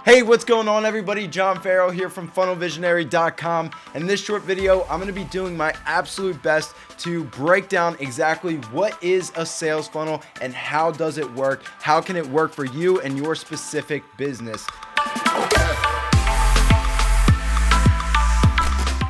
Hey, what's going on everybody? John Farrell here from funnelvisionary.com. In this short video, I'm going to be doing my absolute best to break down exactly what is a sales funnel and how does it work? How can it work for you and your specific business?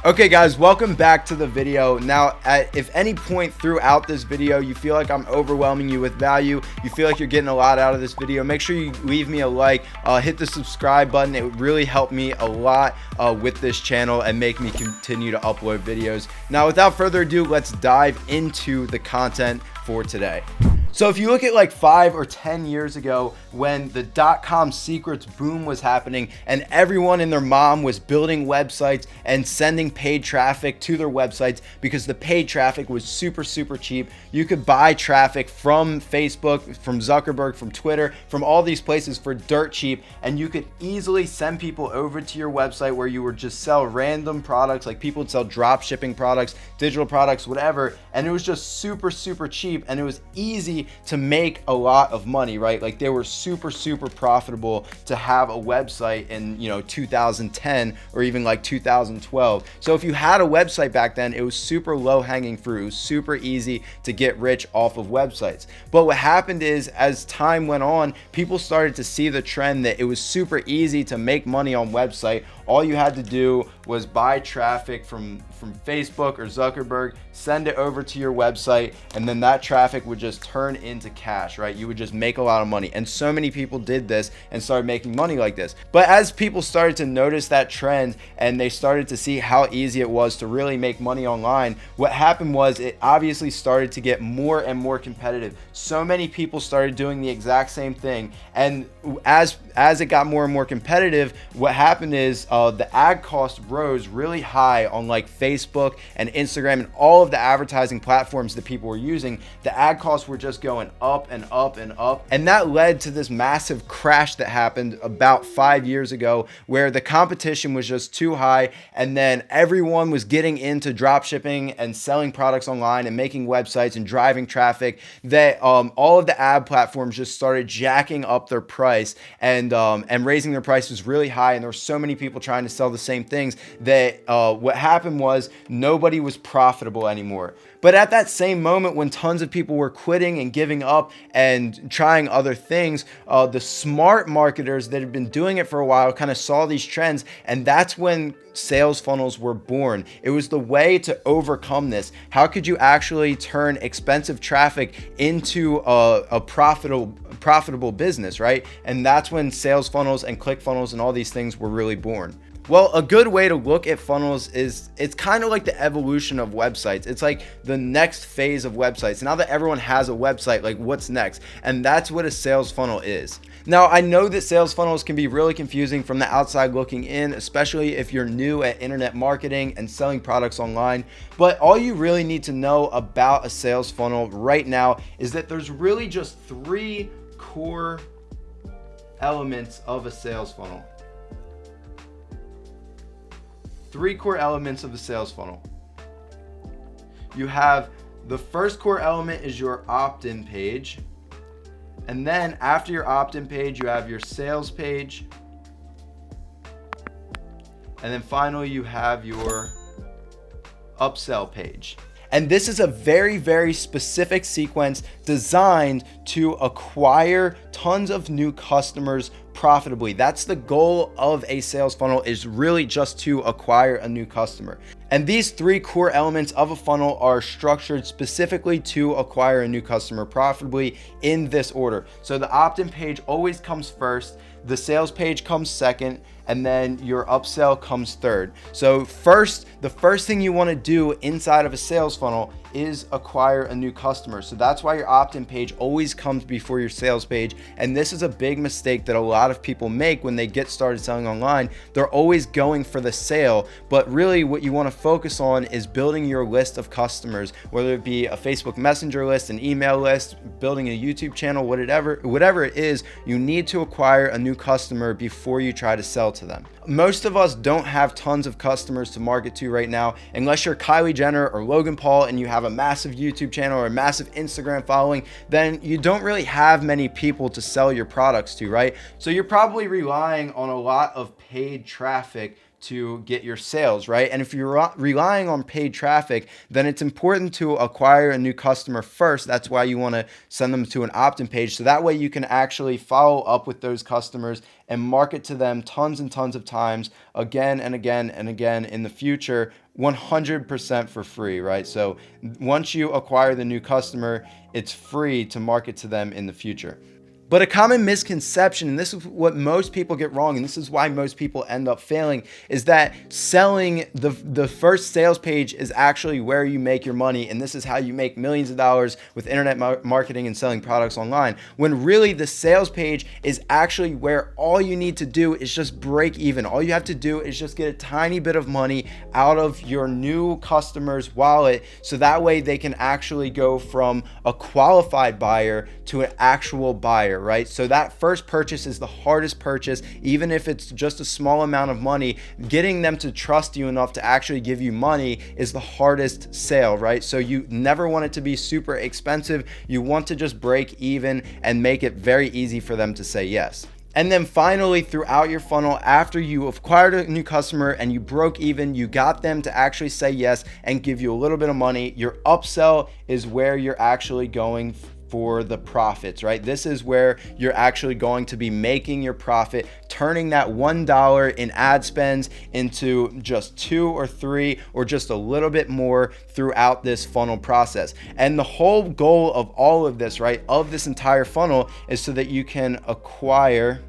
Okay guys, welcome back to the video. Now, if any point throughout this video you feel like I'm overwhelming you with value, you feel like you're getting a lot out of this video, make sure you leave me a like, hit the subscribe button. It would really help me a lot with this channel and make me continue to upload videos. Now, without further ado, let's dive into the content for today. So if you look at like 5 or 10 years ago when the .com secrets boom was happening and everyone and their mom was building websites and sending paid traffic to their websites because the paid traffic was super cheap. You could buy traffic from Facebook, from Zuckerberg, from Twitter, from all these places for dirt cheap, and you could easily send people over to your website where you would just sell random products. Like people would sell drop shipping products, digital products, whatever, and it was just super cheap, and it was easy to make a lot of money, right? Like they were super profitable to have a website in 2010 or even like 2012. So if you had a website back then, it was super low hanging fruit. It was super easy to get rich off of websites. But what happened is, as time went on, people started to see the trend that it was super easy to make money on website. All you had to do was buy traffic from Facebook or Zuckerberg, send it over to your website, and then that traffic would just turn into cash, right? You would just make a lot of money. And so many people did this and started making money like this. But as people started to notice that trend and they started to see how easy it was to really make money online, what happened was it obviously started to get more and more competitive. So many people started doing the exact same thing. And as it got more and more competitive, what happened is the ad cost rose really high on like Facebook and Instagram and all of the advertising platforms that people were using. The ad costs were just going up and up and up. And that led to this massive crash that happened about 5 years ago where the competition was just too high. And then everyone was getting into drop shipping and selling products online and making websites and driving traffic, that all of the ad platforms just started jacking up their price and raising their prices really high. And there were so many people trying to sell the same things that what happened was nobody was profitable anymore. But at that same moment, when tons of people were quitting and giving up and trying other things, the smart marketers that had been doing it for a while kind of saw these trends, and that's when sales funnels were born. It was the way to overcome this. How could you actually turn expensive traffic into a profitable business, right? And that's when sales funnels and click funnels and all these things were really born. Well, a good way to look at funnels is it's kind of like the evolution of websites. It's like the next phase of websites. Now that everyone has a website, like what's next? And that's what a sales funnel is. Now, I know that sales funnels can be really confusing from the outside looking in, especially if you're new at internet marketing and selling products online. But all you really need to know about a sales funnel right now is that there's really just 3 core elements of a sales funnel. 3 core elements of the sales funnel. You have the first core element is your opt-in page. And then after your opt-in page, you have your sales page. And then finally, you have your upsell page. And this is a very specific sequence designed to acquire tons of new customers profitably. That's the goal of a sales funnel, is really just to acquire a new customer. And these 3 core elements of a funnel are structured specifically to acquire a new customer profitably in this order. So the opt-in page always comes first, the sales page comes second, and then your upsell comes third. So the first thing you want to do inside of a sales funnel is acquire a new customer. So that's why your opt-in page always comes before your sales page. And this is a big mistake that a lot of people make when they get started selling online. They're always going for the sale, but really what you want to focus on is building your list of customers, whether it be a Facebook Messenger list, an email list, building a YouTube channel, whatever it is. You need to acquire a new customer before you try to sell to them. Most of us don't have tons of customers to market to right now, unless you're Kylie Jenner or Logan Paul and you have have a massive YouTube channel or a massive Instagram following, then you don't really have many people to sell your products to, right? So you're probably relying on a lot of paid traffic to get your sales, right? And if you're relying on paid traffic, then it's important to acquire a new customer first. That's why you want to send them to an opt-in page, so that way you can actually follow up with those customers and market to them tons and tons of times, again and again and again in the future, 100% for free, right? So once you acquire the new customer, it's free to market to them in the future. But a common misconception, and this is what most people get wrong, and this is why most people end up failing, is that selling the first sales page is actually where you make your money, and this is how you make millions of dollars with internet marketing and selling products online, when really the sales page is actually where all you need to do is just break even. All you have to do is just get a tiny bit of money out of your new customer's wallet, so that way they can actually go from a qualified buyer to an actual buyer, right? So that first purchase is the hardest purchase. Even if it's just a small amount of money, getting them to trust you enough to actually give you money is the hardest sale, right? So you never want it to be super expensive. You want to just break even and make it very easy for them to say yes. And then finally, throughout your funnel, after you acquired a new customer and you broke even, you got them to actually say yes and give you a little bit of money, your upsell is where you're actually going for the profits, right? This is where you're actually going to be making your profit, turning that $1 in ad spends into just 2 or 3 or just a little bit more throughout this funnel process. And the whole goal of all of this, right, of this entire funnel, is so that you can acquire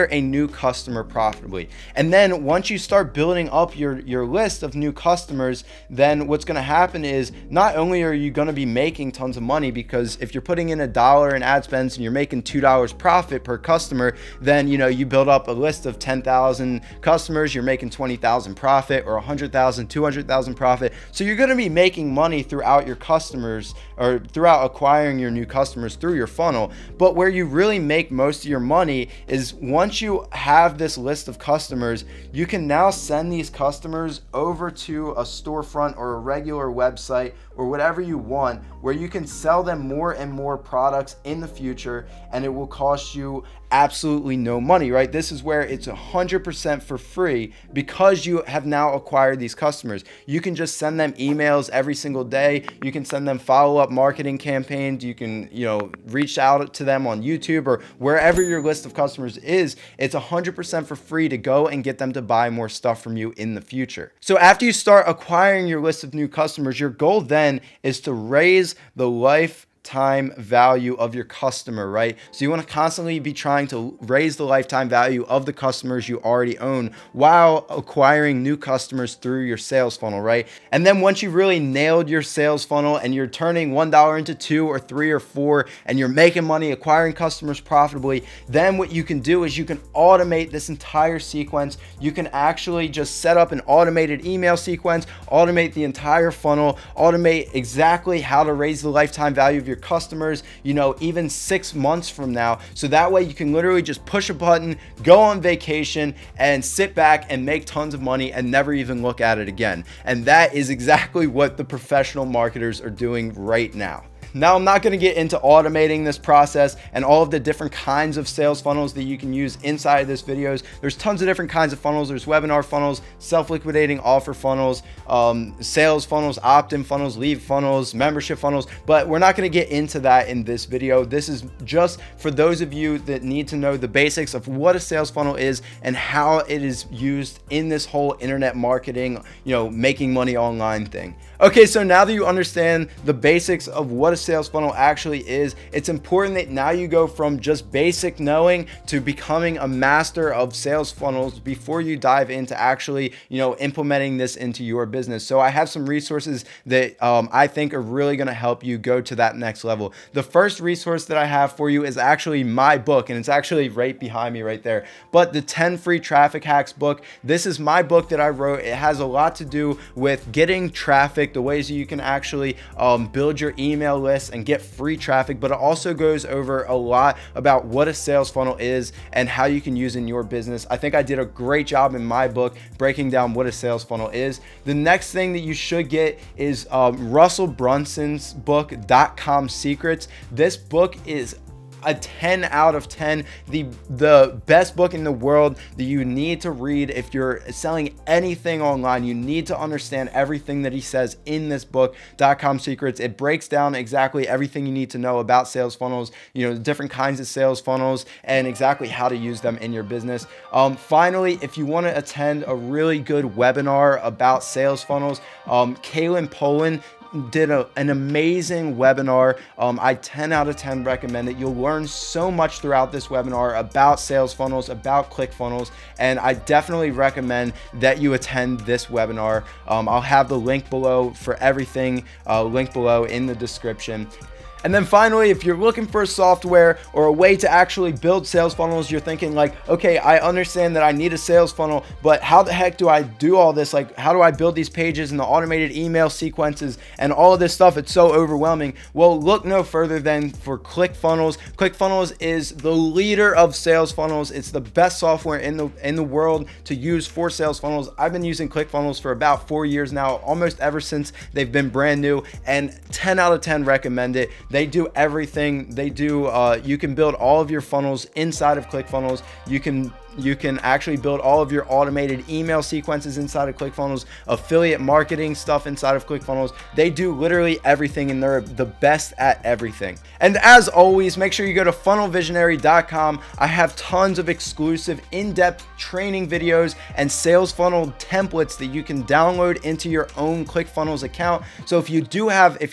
a new customer profitably. And then once you start building up your list of new customers, then what's going to happen is not only are you going to be making tons of money, because if you're putting in $1 in ad spends and you're making $2 profit per customer, then you build up a list of 10,000 customers, you're making 20,000 profit, or 100,000, 200,000 profit. So you're going to be making money throughout your customers, or throughout acquiring your new customers through your funnel. But where you really make most of your money is once you have this list of customers, you can now send these customers over to a storefront or a regular website or whatever you want, where you can sell them more and more products in the future, and it will cost you absolutely no money, right? This is where it's 100% for free, because you have now acquired these customers. You can just send them emails every single day. You can send them follow-up marketing campaigns. You can, reach out to them on YouTube or wherever your list of customers is. It's 100% for free to go and get them to buy more stuff from you in the future. So after you start acquiring your list of new customers, your goal then is to raise the lifetime value of your customer, right? So you want to constantly be trying to raise the lifetime value of the customers you already own while acquiring new customers through your sales funnel, right? And then once you've really nailed your sales funnel and you're turning $1 into 2 or 3 or 4, and you're making money acquiring customers profitably, then what you can do is you can automate this entire sequence. You can actually just set up an automated email sequence, automate the entire funnel, automate exactly how to raise the lifetime value of your customers, even 6 months from now. So that way you can literally just push a button, go on vacation, and sit back and make tons of money and never even look at it again. And that is exactly what the professional marketers are doing right now. Now, I'm not going to get into automating this process and all of the different kinds of sales funnels that you can use inside of this videos. There's tons of different kinds of funnels. There's webinar funnels, self-liquidating offer funnels, sales funnels, opt-in funnels, lead funnels, membership funnels, but we're not going to get into that in this video. This is just for those of you that need to know the basics of what a sales funnel is and how it is used in this whole internet marketing, making money online thing. Okay, so now that you understand the basics of what a sales funnel actually is, it's important that now you go from just basic knowing to becoming a master of sales funnels before you dive into actually, implementing this into your business. So I have some resources that I think are really going to help you go to that next level. The first resource that I have for you is actually my book, and it's actually right behind me right there. But the 10 free traffic hacks book, this is my book that I wrote. It has a lot to do with getting traffic, the ways that you can actually build your email list, lists and get free traffic, but it also goes over a lot about what a sales funnel is and how you can use in your business. I think I did a great job in my book breaking down what a sales funnel is. The next thing that you should get is Russell Brunson's book, .com Secrets. This book is a 10 out of 10, the best book in the world that you need to read. If you're selling anything online, you need to understand everything that he says in this book, .com Secrets. It breaks down exactly everything you need to know about sales funnels, you know, the different kinds of sales funnels and exactly how to use them in your business. Finally, if you want to attend a really good webinar about sales funnels, Kaylin Poland did an amazing webinar. I 10 out of 10 recommend it. You'll learn so much throughout this webinar about sales funnels, about ClickFunnels, and I definitely recommend that you attend this webinar. I'll have the link below for everything, link below in the description. And then finally, if you're looking for software or a way to actually build sales funnels, you're thinking like, okay, I understand that I need a sales funnel, but how the heck do I do all this? Like, how do I build these pages and the automated email sequences and all of this stuff? It's so overwhelming. Well, look no further than for ClickFunnels. ClickFunnels is the leader of sales funnels. It's the best software in the world to use for sales funnels. I've been using ClickFunnels for about 4 years now, almost ever since they've been brand new, and 10 out of 10 recommend it. They do everything. They do, you can build all of your funnels inside of ClickFunnels. You can actually build all of your automated email sequences inside of ClickFunnels, affiliate marketing stuff inside of ClickFunnels. They do literally everything, and they're the best at everything. And as always, make sure you go to funnelvisionary.com. I have tons of exclusive in-depth training videos and sales funnel templates that you can download into your own ClickFunnels account. So if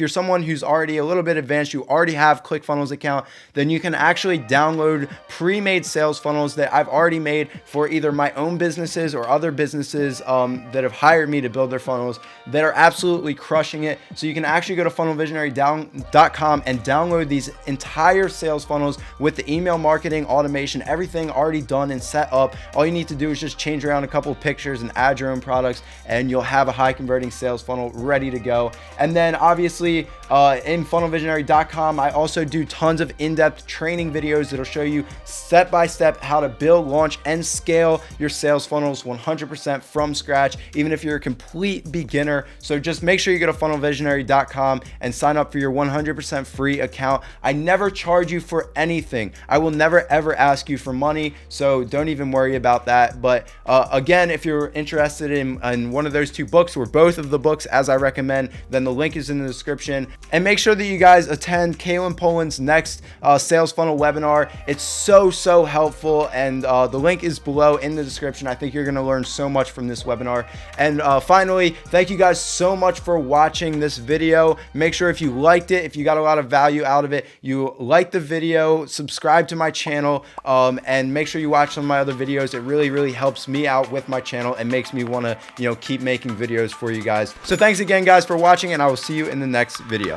you're someone who's already a little bit advanced, you already have ClickFunnels account, then you can actually download pre-made sales funnels that I've already made for either my own businesses or other businesses that have hired me to build their funnels that are absolutely crushing it. So you can actually go to funnelvisionary.com and download these entire sales funnels with the email marketing, automation, everything already done and set up. All you need to do is just change around a couple of pictures and add your own products, and you'll have a high converting sales funnel ready to go. And then obviously in funnelvisionary.com, I also do tons of in-depth training videos that'll show you step-by-step how to build, launch, and scale your sales funnels 100% from scratch, even if you're a complete beginner. So just make sure you go to funnelvisionary.com and sign up for your 100% free account. I never charge you for anything. I will never ever ask you for money, so don't even worry about that. But again, if you're interested in one of those two books or both of the books as I recommend, then the link is in the description. And make sure that you guys attend Kaylin Poland's next sales funnel webinar. It's so helpful, and the link is below in the description. I think you're going to learn so much from this webinar. And finally, thank you guys so much for watching this video. Make sure if you liked it, if you got a lot of value out of it, you like the video, subscribe to my channel, and make sure you watch some of my other videos. It really helps me out with my channel and makes me want to, keep making videos for you guys. So thanks again, guys, for watching, and I will see you in the next video.